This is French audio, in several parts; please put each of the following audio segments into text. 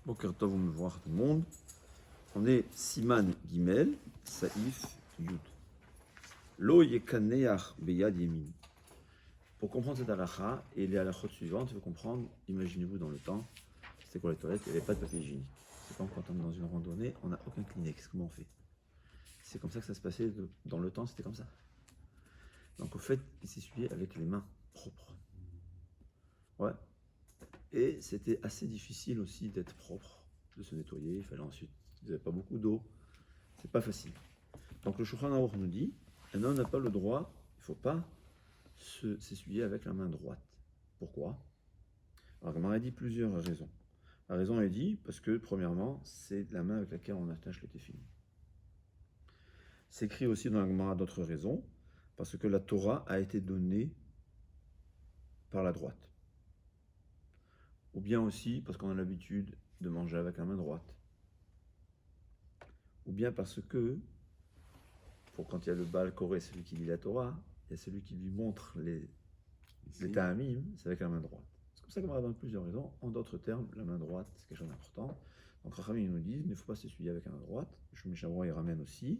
Boker Tov, me voir tout le monde. On est Siman Gimel, Saïf Yud. Lo yekaneach beyad yemin. Pour comprendre cette halakha et les halakhot suivantes, il faut comprendre, imaginez-vous dans le temps, c'était quoi les toilettes, il n'y avait pas de papier hygiénique. C'est comme quand on est dans une randonnée, on n'a aucun Kleenex, comment on fait? C'est comme ça que ça se passait dans le temps, c'était comme ça. Donc au fait, il s'essuyait avec les mains propres. Ouais. Et c'était assez difficile aussi d'être propre, de se nettoyer, il fallait ensuite, il n'y avait pas beaucoup d'eau, c'est pas facile. Donc le Shulchan Aruch nous dit, un homme n'a pas le droit, il ne faut pas s'essuyer avec la main droite. Pourquoi? Alors on a dit plusieurs raisons. La raison est dit parce que premièrement, c'est la main avec laquelle on attache le téfilin. C'est écrit aussi dans la Gemara d'autres raisons, parce que la Torah a été donnée par la droite. Ou bien aussi parce qu'on a l'habitude de manger avec la main droite. Ou bien parce que, pour quand il y a le Baal Koré, celui qui lit la Torah, il y a celui qui lui montre les ta'amim, c'est avec la main droite. C'est comme ça qu'on va donner plusieurs raisons. En d'autres termes, la main droite, c'est quelque chose d'important. Donc Rachamim nous disent, il ne faut pas s'essuyer avec la main droite. Shlomo Sharon, il ramène aussi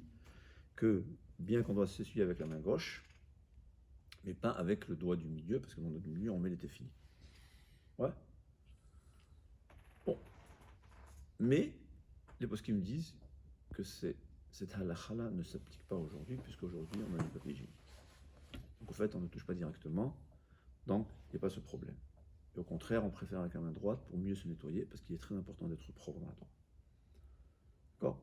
que, bien qu'on doit s'essuyer avec la main gauche, mais pas avec le doigt du milieu, parce que dans le doigt du milieu, on met les téfilis. Ouais. Bon. Mais, les poskim me disent que cette halakha-là ne s'applique pas aujourd'hui, puisqu'aujourd'hui, on a du papier hygiénique. Donc, en fait, on ne touche pas directement, donc il n'y a pas ce problème. Et au contraire, on préfère avec la main droite pour mieux se nettoyer, parce qu'il est très important d'être propre dans la Torah. D'accord?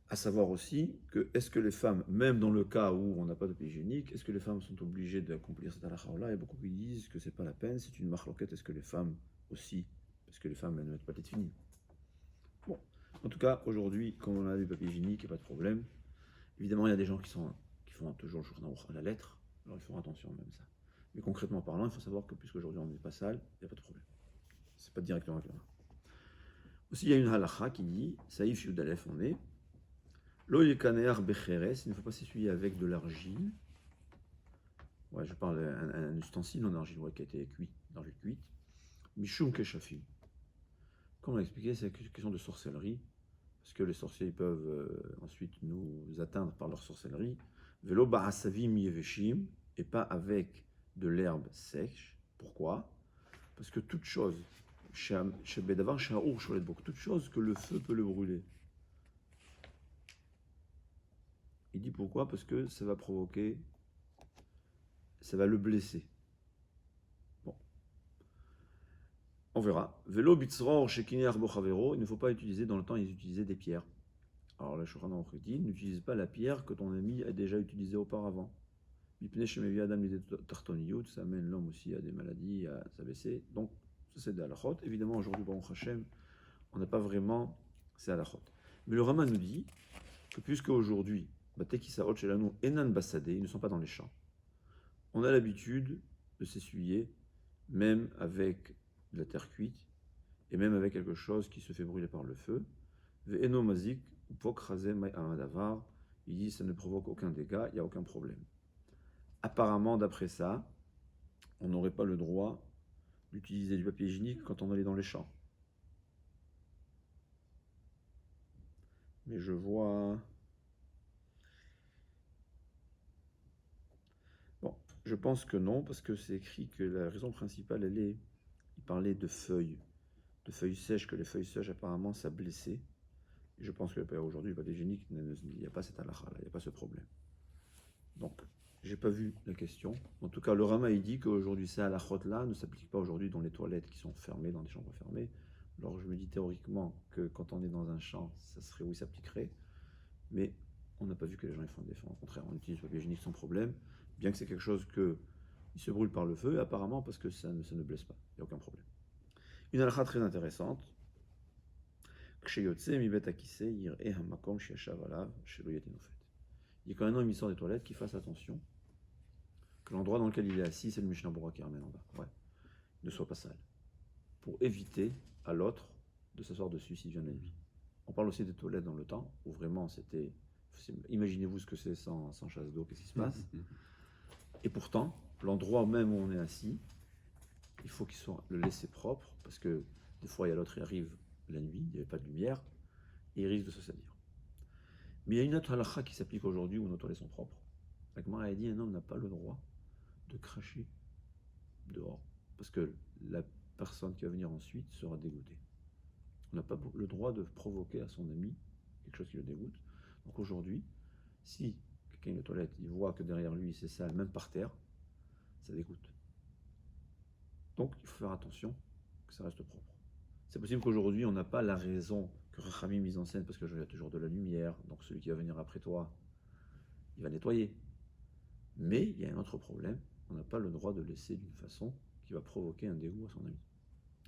À savoir aussi que, est-ce que les femmes, même dans le cas où on n'a pas de papier hygiénique, est-ce que les femmes sont obligées d'accomplir cette halakha-là? Il y a beaucoup qui disent que c'est pas la peine, c'est une marloquette, est-ce que les femmes aussi, parce que les femmes, elles ne mettent pas de téfilin. Bon, en tout cas, aujourd'hui, comme on a du papier hygiénique, il n'y a pas de problème. Évidemment, il y a des gens qui font toujours le journal à la lettre, alors ils font attention même ça. Mais concrètement parlant, il faut savoir que puisqu'aujourd'hui on n'est pas sale, il n'y a pas de problème. C'est pas directement avec la main. Aussi, il y a une halakha qui dit, Saïf Yudalef, on est, Lo yekaneach becheres, il ne faut pas s'essuyer avec de l'argile. Ouais, je parle d'un ustensile en argile qui a été cuit, d'argile cuite. Mishum keshafim. Comme on l'a expliqué, c'est une question de sorcellerie, parce que les sorciers peuvent ensuite nous atteindre par leur sorcellerie. Velo ba'asavim yeveshim, et pas avec de l'herbe sèche. Pourquoi? Parce que toute chose, toute chose que le feu peut le brûler. Il dit pourquoi? Parce que ça va provoquer, ça va le blesser. Bon. On verra. Velo bitzror shekiner bochavero, il ne faut pas utiliser, dans le temps ils utilisaient des pierres. Alors le Shulchan Aruch dit, n'utilise pas la pierre que ton ami a déjà utilisée auparavant. Ça amène l'homme aussi à des maladies, à s'abaisser. Donc, ça c'est des halachot. Évidemment, aujourd'hui, Baruch Hashem, on n'a pas vraiment ces halachot. Mais le Rama nous dit que puisque aujourd'hui, Enan Bassadeh, ils ne sont pas dans les champs, on a l'habitude de s'essuyer, même avec de la terre cuite, et même avec quelque chose qui se fait brûler par le feu. Ve'eno mazik, upok chazem ma'amadavar, il dit ça ne provoque aucun dégât, il n'y a aucun problème. Apparemment, d'après ça, on n'aurait pas le droit d'utiliser du papier hygiénique quand on allait dans les champs. Mais je vois... Bon, je pense que non, parce que c'est écrit que la raison principale, elle est... Il parlait de feuilles sèches, que les feuilles sèches, apparemment, ça blessait. Et je pense que aujourd'hui, le papier hygiénique, il n'y a pas cette halakha, il n'y a pas ce problème. Donc, j'ai pas vu la question. En tout cas, le Rama, il dit qu'aujourd'hui, ces halakhot-là ne s'appliquent pas aujourd'hui dans les toilettes qui sont fermées, dans des chambres fermées. Alors, je me dis théoriquement que quand on est dans un champ, ça serait où il s'appliquerait. Mais on n'a pas vu que les gens ils font des défense. Au contraire, on utilise le papier hygiénique sans problème, bien que c'est quelque chose qui se brûle par le feu, apparemment parce que ça ne blesse pas. Il n'y a aucun problème. Une halakha très intéressante. Il dit quand un homme il sort des toilettes, qu'il fasse attention que l'endroit dans lequel il est assis, c'est le Mishnah Berurah qui ramène en bas. Ouais. Ne soit pas sale. Pour éviter à l'autre de s'asseoir dessus s'il vient la nuit. On parle aussi des toilettes dans le temps, où vraiment c'était... Imaginez-vous ce que c'est sans chasse d'eau, qu'est-ce qui se passe. Et pourtant, l'endroit même où on est assis, il faut qu'il soit le laisser propre, parce que des fois il y a l'autre qui arrive la nuit, il n'y avait pas de lumière, et il risque de se salir. Mais il y a une autre halakha qui s'applique aujourd'hui où nos toilettes sont propres. La Gemara a dit un homme n'a pas le droit de cracher dehors, parce que la personne qui va venir ensuite sera dégoûtée. On n'a pas le droit de provoquer à son ami quelque chose qui le dégoûte. Donc aujourd'hui, si quelqu'un est aux toilettes, il voit que derrière lui c'est sale, même par terre, ça dégoûte. Donc il faut faire attention que ça reste propre. C'est possible qu'aujourd'hui on n'a pas la raison que Rachamim mise en scène parce qu'il y a toujours de la lumière, donc celui qui va venir après toi, il va nettoyer. Mais il y a un autre problème, on n'a pas le droit de laisser d'une façon qui va provoquer un dégoût à son ami.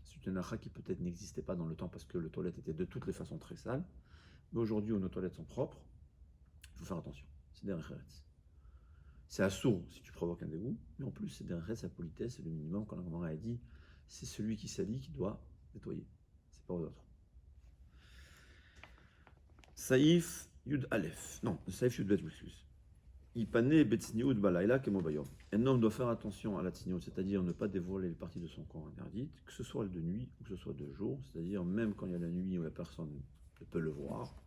C'est une halakha qui peut-être n'existait pas dans le temps parce que le toilette était de toutes les façons très sale, mais aujourd'hui où nos toilettes sont propres, il faut faire attention. C'est des recherets. C'est assourd si tu provoques un dégoût, mais en plus c'est des recherets, sa politesse, c'est le minimum. Quand la Gemara a dit, c'est celui qui salit qui doit nettoyer, c'est pas aux autres. Saïf Yud Aleph, non, Saïf Yud Bet, excuse. Ipane Betsnioud Balaïla Kemobayom. Un homme doit faire attention à la tsnioud, c'est-à-dire ne pas dévoiler les parties de son corps interdites, que ce soit de nuit ou que ce soit de jour, c'est-à-dire même quand il y a la nuit où la personne peut le voir,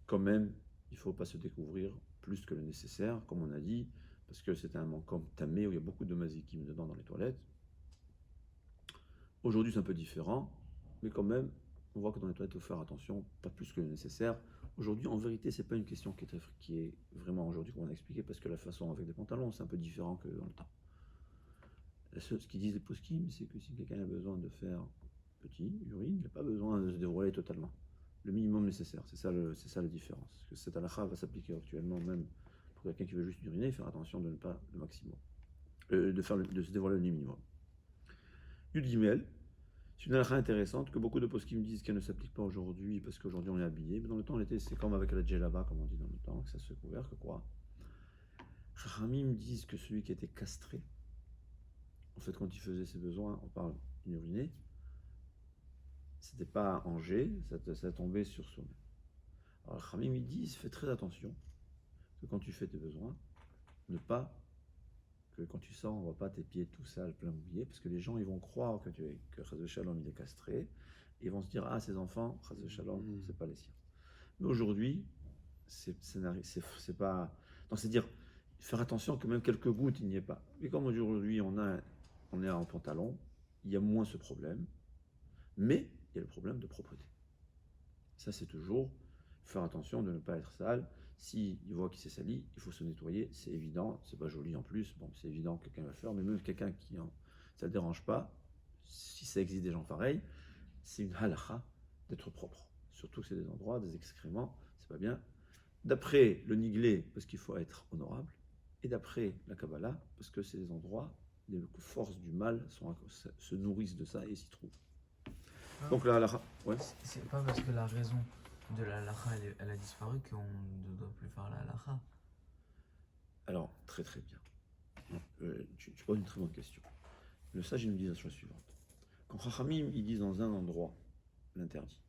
quand même, il ne faut pas se découvrir plus que le nécessaire, comme on a dit, parce que c'est un manquant tamé où il y a beaucoup de mazikim dedans dans les toilettes. Aujourd'hui, c'est un peu différent, mais quand même, on voit que dans les toilettes, il faut faire attention, pas plus que le nécessaire. Aujourd'hui, en vérité, c'est pas une question qui est vraiment aujourd'hui qu'on a expliqué, parce que la façon avec des pantalons, c'est un peu différent que dans le temps. Ce qu'ils disent les poskim, c'est que si quelqu'un a besoin de faire petit, urine, il n'a pas besoin de se dévoiler totalement. Le minimum nécessaire, c'est ça la différence. Parce que cette halakha va s'appliquer actuellement même pour quelqu'un qui veut juste uriner, faire attention de ne pas le maximum, de se dévoiler le minimum. Yud Gimel, c'est une halakha intéressante que beaucoup de poskim disent qu'elle ne s'applique pas aujourd'hui parce qu'aujourd'hui on est habillé, mais dans le temps on était, c'est comme avec la djellaba, comme on dit dans le temps, que ça se couvert, que quoi. Chachamim disent que celui qui était castré, en fait quand il faisait ses besoins, on parle d'uriner, c'était pas en jet, ça tombait sur soi-même. Alors Chachamim ils disent, fais très attention que quand tu fais tes besoins, ne pas que quand tu sors, on ne voit pas tes pieds tout sales, plein mouillés, parce que les gens ils vont croire que Chazé Shalom il est castré, et ils vont se dire ah ces enfants, Chazé Shalom, c'est pas les siens. Mais aujourd'hui, c'est pas. Donc c'est dire faire attention que même quelques gouttes il n'y ait pas. Mais comme aujourd'hui on est en pantalon, il y a moins ce problème, mais il y a le problème de propreté. Ça c'est toujours faire attention de ne pas être sale. S'il voit qu'il s'est sali, il faut se nettoyer, c'est évident, c'est pas joli en plus, bon c'est évident que quelqu'un va faire, mais même quelqu'un qui ça ne le dérange pas, si ça existe des gens pareils, c'est une halakha d'être propre. Surtout que c'est des endroits, des excréments, c'est pas bien. D'après le Niglé, parce qu'il faut être honorable, et d'après la Kabbalah, parce que c'est des endroits, les forces du mal se nourrissent de ça et s'y trouvent. Donc la halakha, ouais. C'est pas parce que la raison de la halakha elle a disparu qu'on ne doit plus faire la halakha. Alors, très très bien. Tu poses une très bonne question. Le sage, il nous dit la chose suivante. Quand Chachamim, ils disent dans un endroit l'interdit,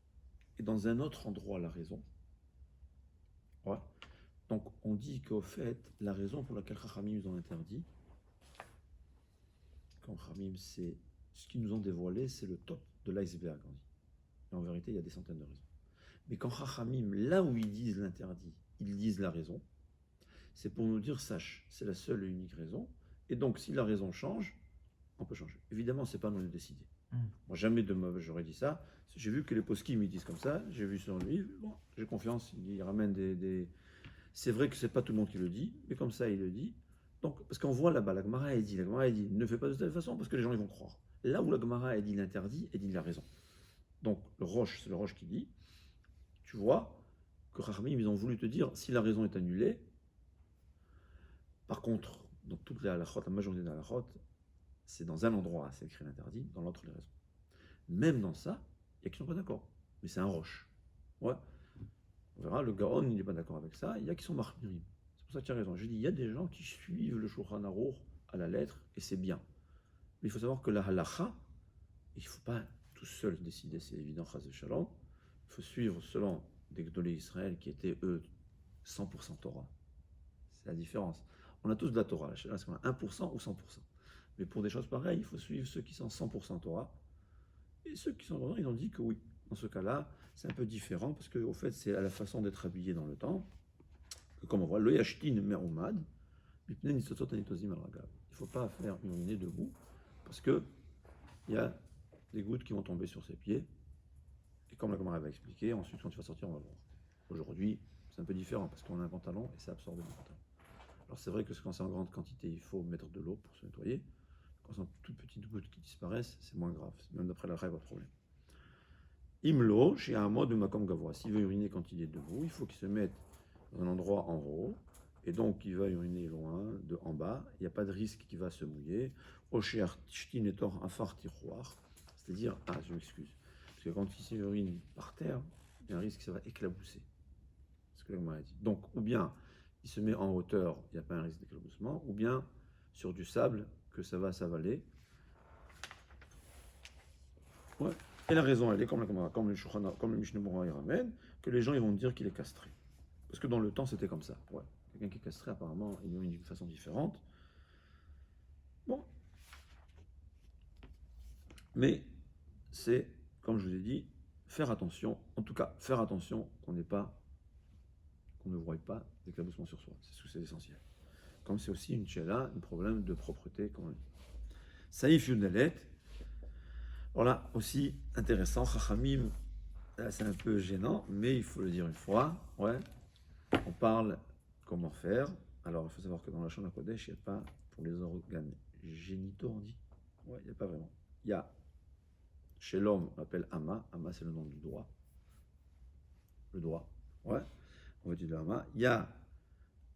et dans un autre endroit la raison, ouais. Donc on dit qu'au fait, la raison pour laquelle Chachamim ils ont interdit, quand Chachamim, c'est ce qu'ils nous ont dévoilé, c'est le top de l'iceberg, on dit. Et en vérité, il y a des centaines de raisons. Mais quand Chachamim, là où ils disent l'interdit, ils disent la raison, c'est pour nous dire, sache, c'est la seule et unique raison, et donc si la raison change, on peut changer. Évidemment, c'est pas nous de décider. Moi, jamais de moi, j'aurais dit ça. J'ai vu que les poskim ils disent comme ça, j'ai vu sur le livre, bon, j'ai confiance, il ramène des... C'est vrai que c'est pas tout le monde qui le dit, mais comme ça, il le dit. Donc, parce qu'on voit là-bas, la Gemara, elle dit, ne fais pas de telle façon, parce que les gens, ils vont croire. Là où la Gemara, elle dit l'interdit, elle dit la raison. Donc, le roche, c'est le roche qui dit, tu vois, que Chachamim, ils ont voulu te dire, si la raison est annulée, par contre, dans toutes les halachot, la majorité des halachot, c'est dans un endroit, c'est écrit l'interdit, dans l'autre, les raisons. Même dans ça, il y a qui ne sont pas d'accord. Mais c'est un roche. Ouais. On verra, le Gaon, il n'est pas d'accord avec ça. Il y a qui sont marmirim. C'est pour ça que tu as raison. Je dis, il y a des gens qui suivent le Shulchan Aruch à la lettre, et c'est bien. Mais il faut savoir que la halakha, il ne faut pas tout seul décider, c'est évident, Chaz Shalom. Il faut suivre selon des Gdolé Israël qui étaient, eux, 100% Torah. C'est la différence. On a tous de la Torah. Est-ce qu'on a 1% ou 100%? Mais pour des choses pareilles, il faut suivre ceux qui sont 100% Torah. Et ceux qui sont vraiment, ils ont dit que oui. Dans ce cas-là, c'est un peu différent parce qu'au fait, c'est à la façon d'être habillé dans le temps. Que comme on voit, le yashtin merumad, il ne faut pas faire uriner debout parce que il y a des gouttes qui vont tomber sur ses pieds. Et comme la Gemara va expliquer, ensuite quand tu vas sortir, on va voir. Aujourd'hui, c'est un peu différent parce qu'on a un pantalon et ça absorbe le pantalon. Alors c'est vrai que quand c'est en grande quantité, il faut mettre de l'eau pour se nettoyer. Quand c'est en toutes petites gouttes qui disparaissent, c'est moins grave. Même d'après la règle, pas de problème. Imlo, chez un mot de Makom Gavoa. S'il veut uriner quand il est debout, il faut qu'il se mette dans un endroit en haut. Et donc, il va uriner loin, de en bas. Il n'y a pas de risque qu'il va se mouiller. C'est-à-dire, je m'excuse. Parce que quand il urine par terre, il y a un risque que ça va éclabousser. C'est ce que la Gemara dit. Donc, ou bien il se met en hauteur, il n'y a pas un risque d'éclaboussement, ou bien sur du sable, que ça va s'avaler. Ouais. Et la raison, elle est comme le Mishnah Berurah il ramène, que les gens ils vont dire qu'il est castré. Parce que dans le temps, c'était comme ça. Ouais. Quelqu'un qui est castré, apparemment, il urine d'une façon différente. Bon. Mais c'est, comme je vous ai dit, faire attention. En tout cas, faire attention qu'on ne voie pas d'éclaboussement sur soi. C'est essentiel. Comme c'est aussi une tchéla, un problème de propreté, comme on dit. Saïf Yudalet. Alors là, aussi intéressant, Chachamim, c'est un peu gênant, mais il faut le dire une fois. Ouais. On parle comment faire. Alors, il faut savoir que dans la Shana Kodesh, il n'y a pas, pour les organes génitaux, on dit. Ouais, il n'y a pas vraiment. Il y a, chez l'homme, on appelle Ama. Ama, c'est le nom du doigt. Le doigt. Ouais. On va dire le Ama. Il y a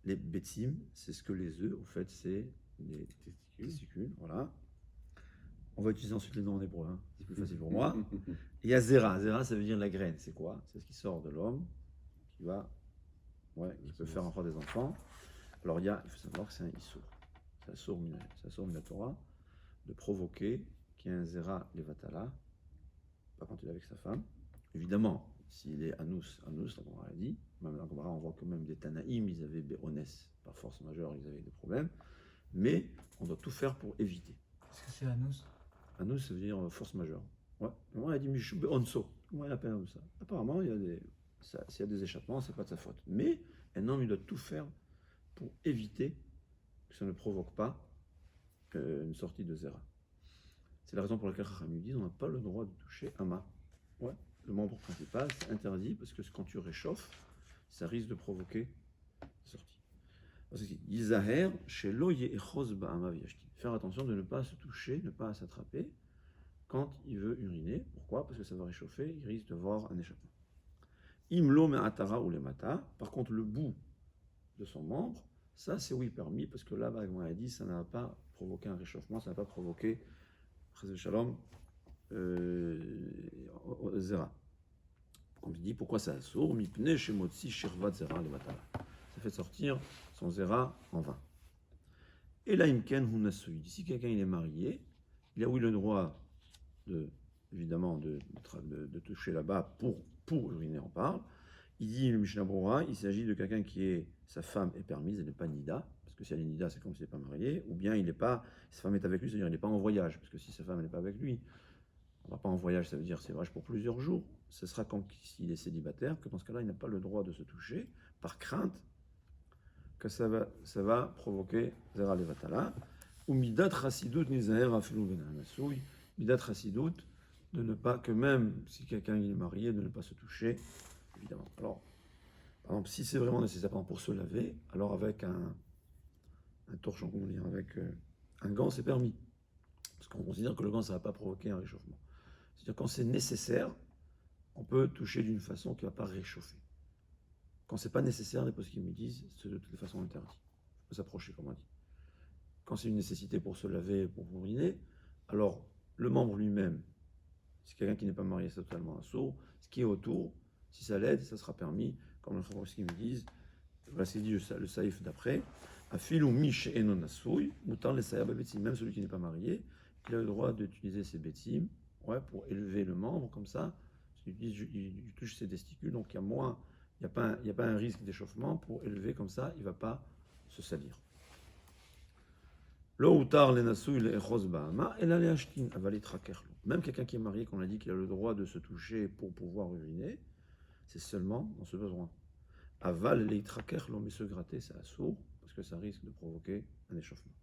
les Betsim, c'est ce que les œufs, au fait, c'est les testicules. Voilà. On va utiliser ensuite les noms en hébreu, hein. C'est plus facile pour moi. Il y a Zera. Zera, ça veut dire la graine. C'est quoi? C'est ce qui sort de l'homme, qui peut faire encore des enfants. Alors il faut savoir que c'est un Issour. C'est un sourd de la Torah de provoquer qu'il y ait un Zera Levatala, pas quand il est avec sa femme. Évidemment, s'il est Anous, la Gemara a dit, même la Gemara, on voit que même des Tanaïm, ils avaient Béonès, par force majeure, ils avaient des problèmes. Mais on doit tout faire pour éviter. Qu'est-ce que c'est Anous? Anous, ça veut dire force majeure. Ouais. On a dit Mishou Beonso. Comment il appelle ça? Apparemment, s'il y a des échappements, c'est pas de sa faute. Mais un homme, il doit tout faire pour éviter que ça ne provoque pas une sortie de Zera. C'est la raison pour laquelle Chachamim dit on n'a pas le droit de toucher Ama. Ouais. Le membre principal, c'est interdit parce que quand tu réchauffes, ça risque de provoquer une sortie. Parce que Yizaher, chez Loye Echos Ba'ama Viyashti. Faire attention de ne pas se toucher, ne pas s'attraper quand il veut uriner. Pourquoi? Parce que ça va réchauffer, il risque d'avoir un échappement. Imlo Me'atara ou Lemata. Par contre, le bout de son membre, ça c'est oui permis, parce que là, on a dit, ça n'a pas provoqué un réchauffement, ça n'a pas provoqué, Shalom, Zera. On dit pourquoi ça assourd, Mipne Shemotsi Shirvat Zera Levatala. Ça fait sortir son Zera en vain. Et là, Imken Hunasui. Si quelqu'un il est marié, il a oui le droit évidemment de toucher là-bas pour uriner, on parle. Il dit le Mishnah Berurah, il s'agit de quelqu'un qui est, sa femme est permise, elle n'est pas Nida, parce que si elle est Nida, c'est comme s'il n'est pas marié, ou bien il n'est pas, sa femme est avec lui, c'est-à-dire il n'est pas en voyage, parce que si sa femme n'est pas avec lui, on ne va pas en voyage, ça veut dire c'est vrai pour plusieurs jours, ce sera quand s'il est célibataire, que dans ce cas-là, il n'a pas le droit de se toucher, par crainte que ça va provoquer Zera Levatala, ou Midat Chassidut Nizaher Afilu Benamasoui, Midat Chassidut, de ne pas, que même si quelqu'un est marié, de ne pas se toucher, évidemment. Alors, par exemple, si c'est vraiment nécessaire pour se laver, alors avec un torchon, comment dire, avec un gant, c'est permis. Parce qu'on considère que le gant, ça ne va pas provoquer un réchauffement. C'est-à-dire quand c'est nécessaire, on peut toucher d'une façon qui ne va pas réchauffer. Quand ce n'est pas nécessaire, les postes qui me disent, c'est de toute façon interdit. Il faut s'approcher, comme on dit. Quand c'est une nécessité pour se laver, pour uriner, alors le membre lui-même, c'est quelqu'un qui n'est pas marié, c'est totalement un sourd. Ce qui est autour, si ça l'aide, ça sera permis, comme le qui me disent, voilà ce qu'il dit le saïf d'après, Afilu mish enon asouy, moutan le saïf betim, même celui qui n'est pas marié, il a le droit d'utiliser ses betim, pour élever le membre, comme ça, il touche ses testicules, donc il n'y a pas un risque d'échauffement, pour élever comme ça, il ne va pas se salir. Lo utar le nasou le echos ba'ama, et la leashtin, avalit rakerlo. Même quelqu'un qui est marié, qu'on a dit qu'il a le droit de se toucher pour pouvoir uriner, c'est seulement dans ce besoin. Aval le itrakerlo, mais se gratter, c'est assourd, parce que ça risque de provoquer un échauffement.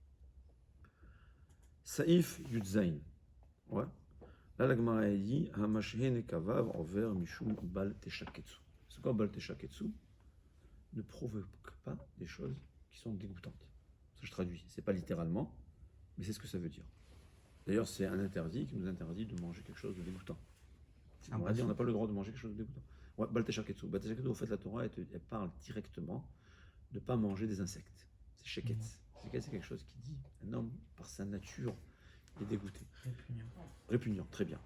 Saïf Yudzaïn. Ouais. Là, la Gemara a dit Hamashhen kavav envers Mishum Bal Teshaketsu. C'est quoi Bal Teshaketsu? Ne provoque pas des choses qui sont dégoûtantes. Ça, je traduis. C'est pas littéralement, mais c'est ce que ça veut dire. D'ailleurs, c'est un interdit qui nous interdit de manger quelque chose de dégoûtant. On a dit on n'a pas le droit de manger quelque chose de dégoûtant. Ouais, Bal Teshaketsu. Bal Teshaketsu, au fait, la Torah, elle parle directement de ne pas manger des insectes. C'est Sheketz. C'est quelque chose qui dit un homme, par sa nature, est dégoûté. Répugnant. Répugnant, très bien.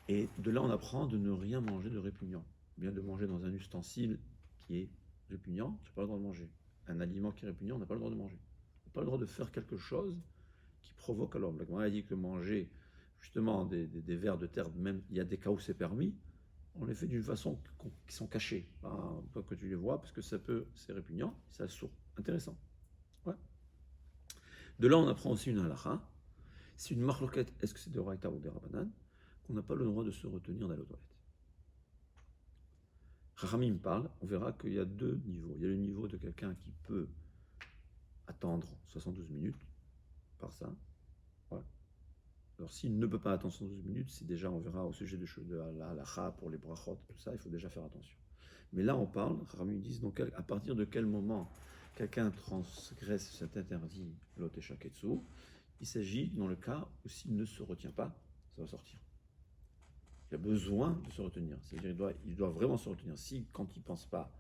Et de là, on apprend de ne rien manger de répugnant. Bien de manger dans un ustensile qui est répugnant, tu n'as pas le droit de manger. Un aliment qui est répugnant, on n'a pas le droit de manger. On n'a pas le droit de faire quelque chose qui provoque à l'homme. La Gemara a dit que manger justement des vers de terre, même il y a des cas où c'est permis, on les fait d'une façon qui sont cachés. Pas que tu les vois, parce que c'est répugnant, c'est sourd. Intéressant. Ouais. De là, on apprend aussi une halakha. C'est une marloquette, est-ce que c'est de Raïta ou de Rabanan, qu'on n'a pas le droit de se retenir d'aller aux toilettes. Chachamim parle, on verra qu'il y a deux niveaux. Il y a le niveau de quelqu'un qui peut attendre 72 minutes par ça. Ouais. Alors s'il ne peut pas attendre 72 minutes, c'est déjà, on verra au sujet de la halakha pour les brachot, tout ça, il faut déjà faire attention. Mais là on parle, Chachamim disent, donc à partir de quel moment quelqu'un transgresse cet interdit, l'ot shaketsu, il s'agit dans le cas où s'il ne se retient pas, ça va sortir. Il a besoin de se retenir. C'est-à-dire il doit vraiment se retenir. Si quand il ne pense pas,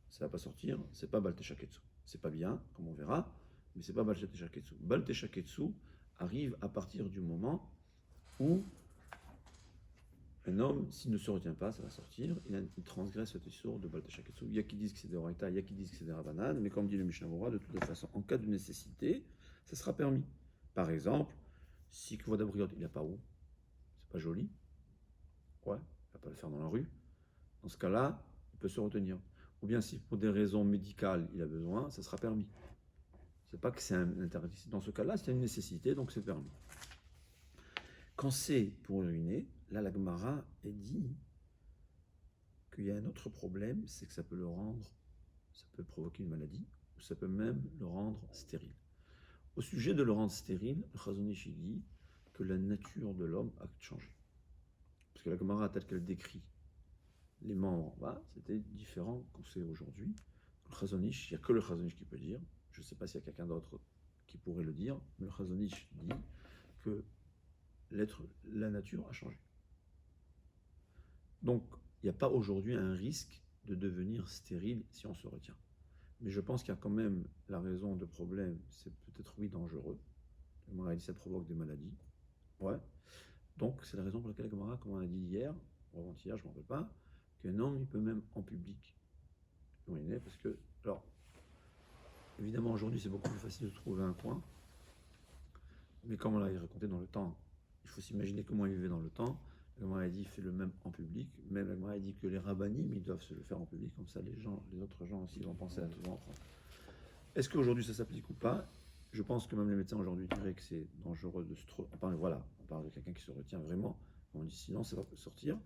ça ne va pas sortir, c'est pas Balte Shaketsu. C'est pas bien, comme on verra, mais c'est pas Balte Shaketsu. Balte Shaketsu arrive à partir du moment où un homme, s'il ne se retient pas, ça va sortir, il transgresse cette histoire de Balte Shaketsu. Il y a qui disent que c'est des Oraita, il y a qui disent que c'est des Rabanan, mais comme dit le Mishnah Berurah, de toute façon, en cas de nécessité, ça sera permis. Par exemple, si Kvod Abriot, il n'a pas où, c'est pas joli, ouais, il ne va pas le faire dans la rue, dans ce cas-là, il peut se retenir. Ou bien si pour des raisons médicales, il a besoin, ça sera permis. C'est pas que c'est un interdit. Dans ce cas-là, c'est une nécessité, donc c'est permis. Quand c'est pour uriner, là, la Gemara est dit qu'il y a un autre problème, c'est que ça peut le rendre, ça peut provoquer une maladie, ou ça peut même le rendre stérile. Au sujet de le rendre stérile, le Chazon Ish dit que la nature de l'homme a changé. Parce que la Gemara, telle qu'elle décrit les membres en bas, c'était différent qu'on sait aujourd'hui. Le Chazon Ish, il n'y a que le Chazon Ish qui peut le dire. Je ne sais pas s'il y a quelqu'un d'autre qui pourrait le dire, mais le Chazon Ish dit que la nature a changé. Donc, il n'y a pas aujourd'hui un risque de devenir stérile si on se retient. Mais je pense qu'il y a quand même la raison de problème, c'est peut-être oui dangereux. La Gemara dit ça provoque des maladies. Ouais. Donc c'est la raison pour laquelle la Gemara, comme on a dit hier, ou avant-hier, je ne m'en rappelle pas, qu'un homme il peut même en public uriner, parce que, alors, évidemment aujourd'hui c'est beaucoup plus facile de trouver un coin, mais comme on l'a raconté dans le temps, il faut s'imaginer comment il vivait dans le temps. La Gemara a dit fait le même en public, même la Gemara a dit que les rabbinim ils doivent se le faire en public, comme ça les autres gens aussi vont penser à tout en France. Est-ce qu'aujourd'hui ça s'applique ou pas? Je pense que même les médecins aujourd'hui diraient que c'est dangereux de se trop. On parle de quelqu'un qui se retient vraiment. On dit sinon ça va sortir.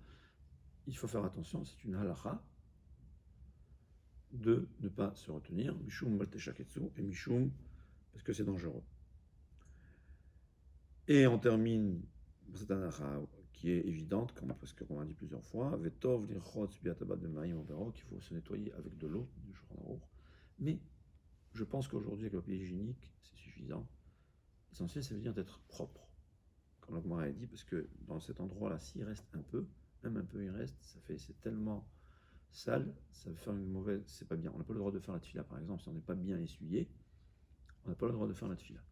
Il faut faire attention, c'est une halakha de ne pas se retenir. Mishum balte shaketsu et mishum parce que c'est dangereux. Et on termine cette halakha qui est évidente, parce que comme on a dit plusieurs fois, vetov lirchot biatabat de maïm qu'il faut se nettoyer avec de l'eau du jour. Mais je pense qu'aujourd'hui, avec le papier hygiénique, c'est suffisant. L'essentiel, ça veut dire d'être propre, comme la Gemara a dit, parce que dans cet endroit-là, s'il reste un peu, même un peu il reste, c'est tellement sale, ça va faire une mauvaise, c'est pas bien. On n'a pas le droit de faire la tefila, par exemple, si on n'est pas bien essuyé, on n'a pas le droit de faire la tefila.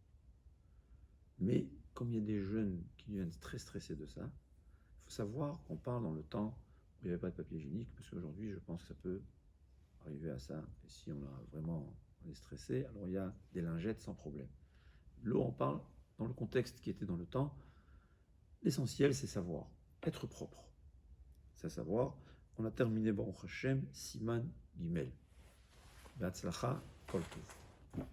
Mais comme il y a des jeunes qui deviennent très stressés de ça, il faut savoir qu'on parle dans le temps où il n'y avait pas de papier hygiénique, parce qu'aujourd'hui, je pense que ça peut arriver à ça, et si on a vraiment on est stressé, alors il y a des lingettes sans problème. L'eau, on parle dans le contexte qui était dans le temps. L'essentiel, c'est savoir, être propre. C'est savoir. On a terminé Baruch Hashem, Siman Gimel. Be'atzlacha, Kol Tov.